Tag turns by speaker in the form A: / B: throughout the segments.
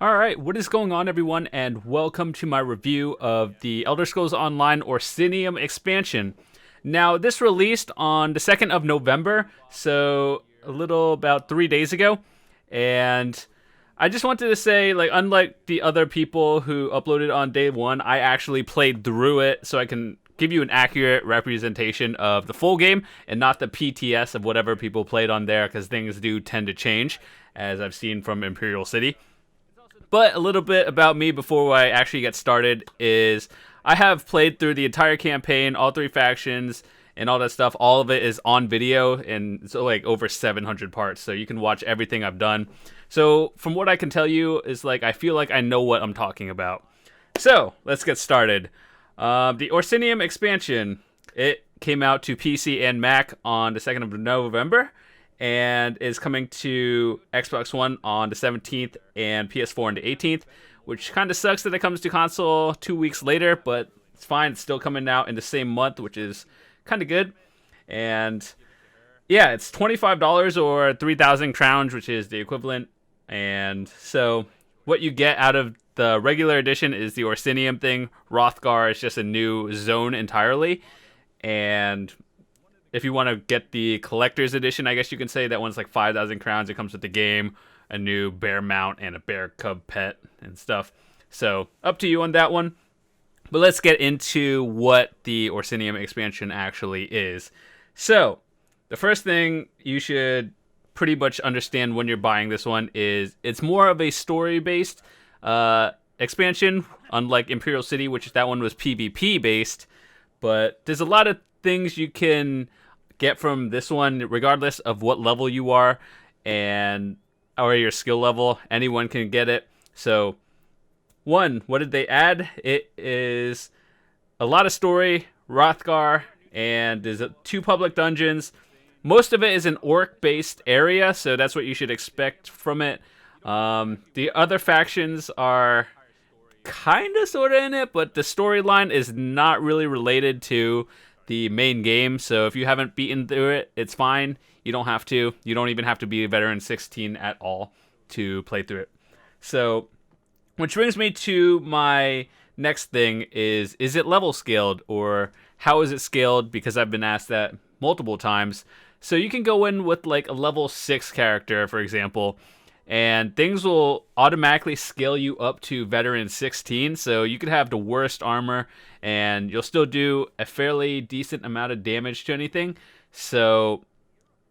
A: Alright, what is going on everyone, and welcome to my review of the Elder Scrolls Online Orsinium expansion. Now, this released on the 2nd of November, so a little about 3 days ago, and I just wanted to say, like, unlike the other people who uploaded on day one, I actually played through it so I can give you an accurate representation of the full game and not the PTS of whatever people played on there, because things do tend to change, as I've seen from Imperial City. But a little bit about me before I actually get started is I have played through the entire campaign, all three factions, and all that stuff. All of it is on video, and so like over 700 parts, so you can watch everything I've done. So from what I can tell you is like I feel like I know what I'm talking about. So let's get started. The Orsinium expansion, it came out to PC and Mac on the 2nd of November, and is coming to Xbox One on the 17th and PS4 on the 18th, which kind of sucks that it comes to console 2 weeks later, but it's fine. It's still coming out in the same month, which is kind of good. And yeah, it's $25 or 3,000 crowns, which is the equivalent. And so what you get out of the regular edition is the Orsinium thing. Rothgar is just a new zone entirely. And if you want to get the collector's edition, I guess you can say that one's like 5,000 crowns. It comes with the game, a new bear mount, and a bear cub pet and stuff. So up to you on that one. But let's get into what the Orsinium expansion actually is. So the first thing you should pretty much understand when you're buying this one is it's more of a story-based expansion, unlike Imperial City, which that one was PvP-based. But there's a lot of things you can get from this one regardless of what level you are and or your skill level. Anyone can get it. So one, what did they add? It is a lot of story, Rothgar, and there's two public dungeons. Most of it is an orc based area, so that's what you should expect from it. The other factions are kind of sort of in it, but the storyline is not really related to the main game, so if you haven't beaten through it, it's fine. You don't have to. You don't even have to be a veteran 16 at all to play through it. So, which brings me to my next thing is it level scaled, or how is it scaled? Because I've been asked that multiple times. So you can go in with like a level 6 character, for example, and things will automatically scale you up to veteran 16, so you could have the worst armor and you'll still do a fairly decent amount of damage to anything, so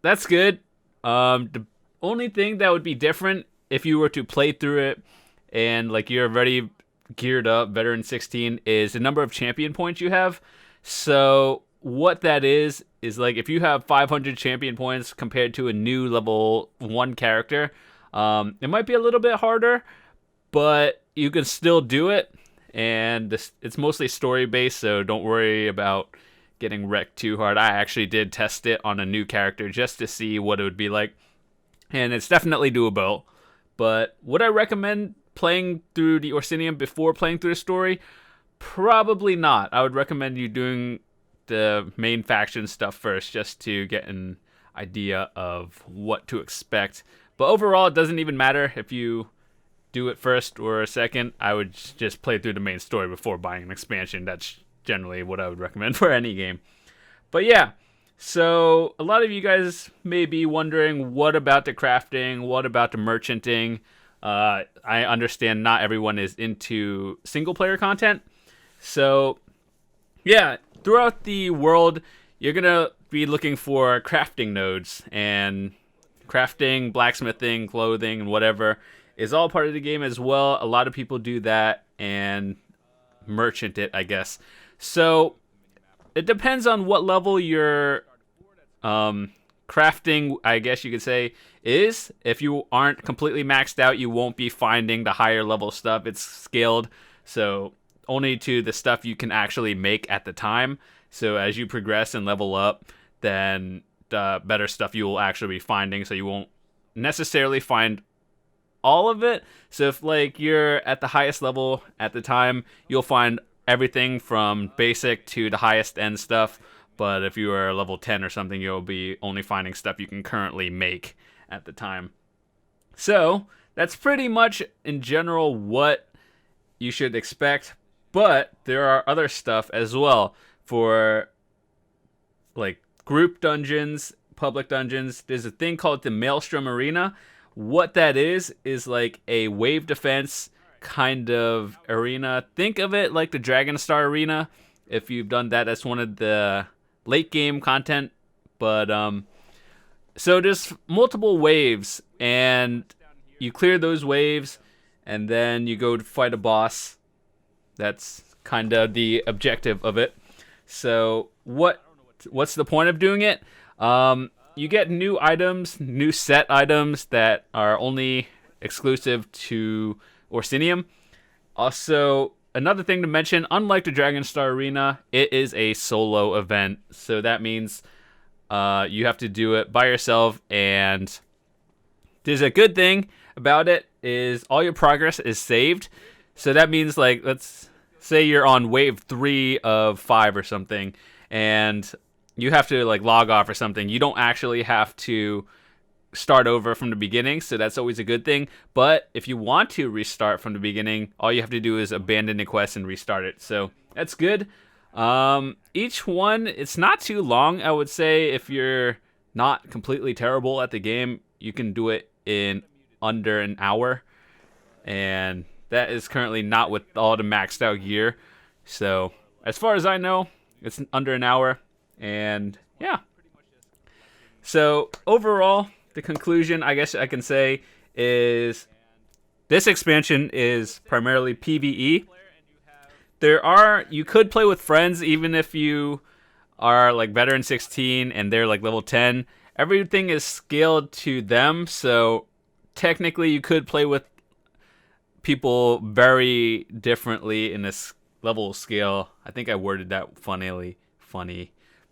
A: that's good. The only thing that would be different if you were to play through it and like you're already geared up veteran 16 is the number of champion points you have. So what that is like if you have 500 champion points compared to a new level 1 character, it might be a little bit harder, but you can still do it, and it's mostly story-based, so don't worry about getting wrecked too hard. I actually did test it on a new character just to see what it would be like, and it's definitely doable. But would I recommend playing through the Orsinium before playing through the story? Probably not. I would recommend you doing the main faction stuff first, just to get an idea of what to expect. But overall, it doesn't even matter if you do it first or second. I would just play through the main story before buying an expansion. That's generally what I would recommend for any game. But yeah, so a lot of you guys may be wondering, what about the crafting? What about the merchanting? I understand not everyone is into single-player content. So yeah, throughout the world, you're going to be looking for crafting nodes, and crafting, blacksmithing, clothing, and whatever is all part of the game as well. A lot of people do that and merchant it, I guess. So it depends on what level your crafting, I guess you could say, is. If you aren't completely maxed out, you won't be finding the higher level stuff. It's scaled, so only to the stuff you can actually make at the time. So as you progress and level up, then the better stuff you will actually be finding, so you won't necessarily find all of it. So if like you're at the highest level at the time, you'll find everything from basic to the highest end stuff. But if you are level 10 or something, you'll be only finding stuff you can currently make at the time. So that's pretty much in general what you should expect. But there are other stuff as well for like group dungeons, public dungeons. There's a thing called the Maelstrom Arena. What that is like a wave defense kind of arena. Think of it like the Dragon Star Arena. If you've done that, that's one of the late game content. But so there's multiple waves, and you clear those waves, and then you go to fight a boss. That's kind of the objective of it. So what's the point of doing it? You get new items, new set items that are only exclusive to Orsinium. Also, another thing to mention, unlike the Dragon Star Arena, it is a solo event. So that means you have to do it by yourself. And there's a good thing about it is all your progress is saved. So that means, like, let's say you're on wave 3 of 5 or something, and you have to like log off or something. You don't actually have to start over from the beginning, so that's always a good thing. But if you want to restart from the beginning, all you have to do is abandon the quest and restart it. So that's good. Each one, it's not too long, I would say. If you're not completely terrible at the game, you can do it in under an hour. And that is currently not with all the maxed out gear. So as far as I know, it's under an hour. And yeah. So overall, the conclusion, I guess I can say, is this expansion is primarily PvE. You could play with friends even if you are like veteran 16 and they're like level 10. Everything is scaled to them, so technically you could play with people very differently in this level scale. I think I worded that funny.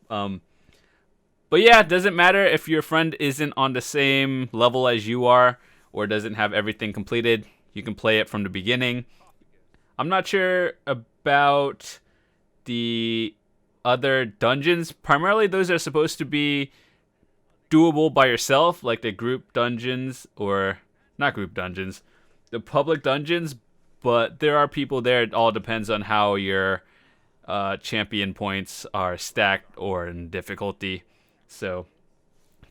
A: But yeah, it doesn't matter if your friend isn't on the same level as you are or doesn't have everything completed. You can play it from the beginning. I'm not sure about the other dungeons. Primarily, those are supposed to be doable by yourself, like the group dungeons, or not group dungeons, the public dungeons. But there are people there. It all depends on how your champion points are stacked or in difficulty. So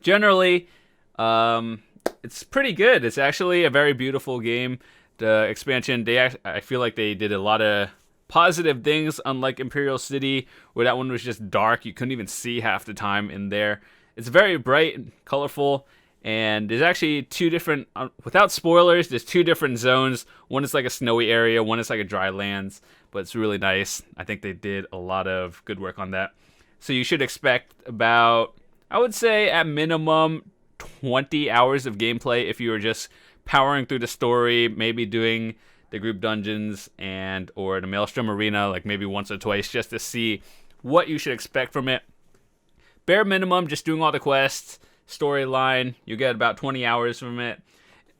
A: generally, it's pretty good. It's actually a very beautiful game. The expansion, I feel like they did a lot of positive things, unlike Imperial City, where that one was just dark. You couldn't even see half the time in there. It's very bright and colorful, and there's actually two different, without spoilers, there's two different zones. One is like a snowy area, one is like a dry lands, but it's really nice. I think they did a lot of good work on that. So you should expect about, I would say at minimum 20 hours of gameplay if you were just powering through the story, maybe doing the group dungeons and or the Maelstrom Arena like maybe once or twice just to see what you should expect from it. Bare minimum, just doing all the quests, storyline, you get about 20 hours from it.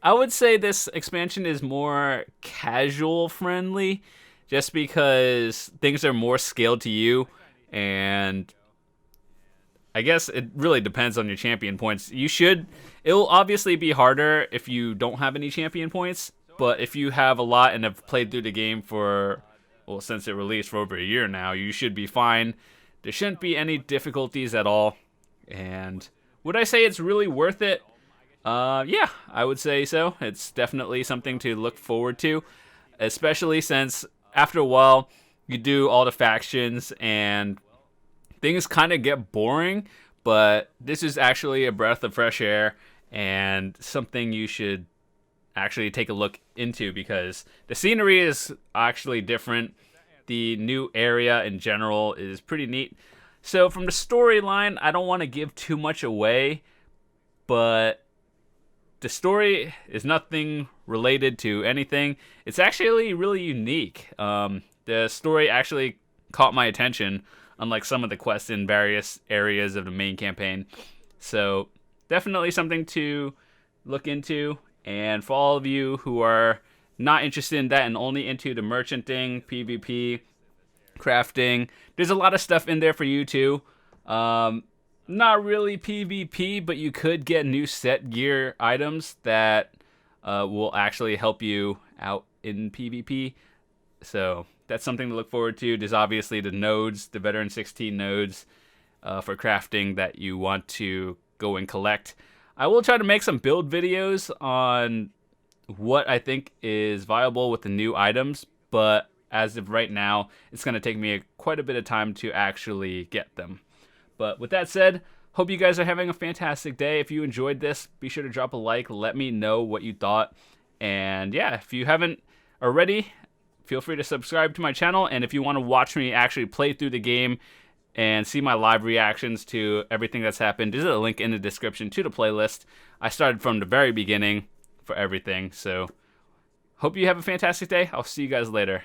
A: I would say this expansion is more casual friendly just because things are more scaled to you, and I guess it really depends on your champion points. It'll obviously be harder if you don't have any champion points, but if you have a lot and have played through the game for, well, since it released for over a year now, you should be fine. There shouldn't be any difficulties at all. And would I say it's really worth it? Yeah, I would say so. It's definitely something to look forward to, especially since after a while you do all the factions and things kind of get boring, but this is actually a breath of fresh air and something you should actually take a look into because the scenery is actually different. The new area in general is pretty neat. So from the storyline, I don't want to give too much away, but the story is nothing related to anything. It's actually really unique. The story actually caught my attention, unlike some of the quests in various areas of the main campaign. So definitely something to look into. And for all of you who are not interested in that and only into the merchanting, PvP, crafting, there's a lot of stuff in there for you too. Not really PvP, but you could get new set gear items that will actually help you out in PvP. So that's something to look forward to. There's obviously the nodes, the Veteran 16 nodes for crafting that you want to go and collect. I will try to make some build videos on what I think is viable with the new items, but as of right now, it's going to take me quite a bit of time to actually get them. But with that said, hope you guys are having a fantastic day. If you enjoyed this, be sure to drop a like. Let me know what you thought. And yeah, if you haven't already, feel free to subscribe to my channel. And if you want to watch me actually play through the game and see my live reactions to everything that's happened, there's a link in the description to the playlist. I started from the very beginning for everything. So hope you have a fantastic day. I'll see you guys later.